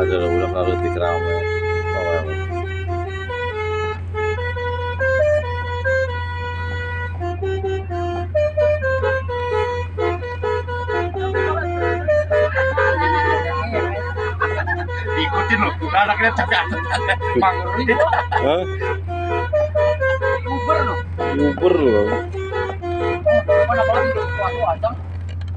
ada ulang lalu di kerama. Ikutin loh, anaknya tapi mangrove itu Hah? Uber loh. Uber loh. Mana apalagi tuh tua-tua,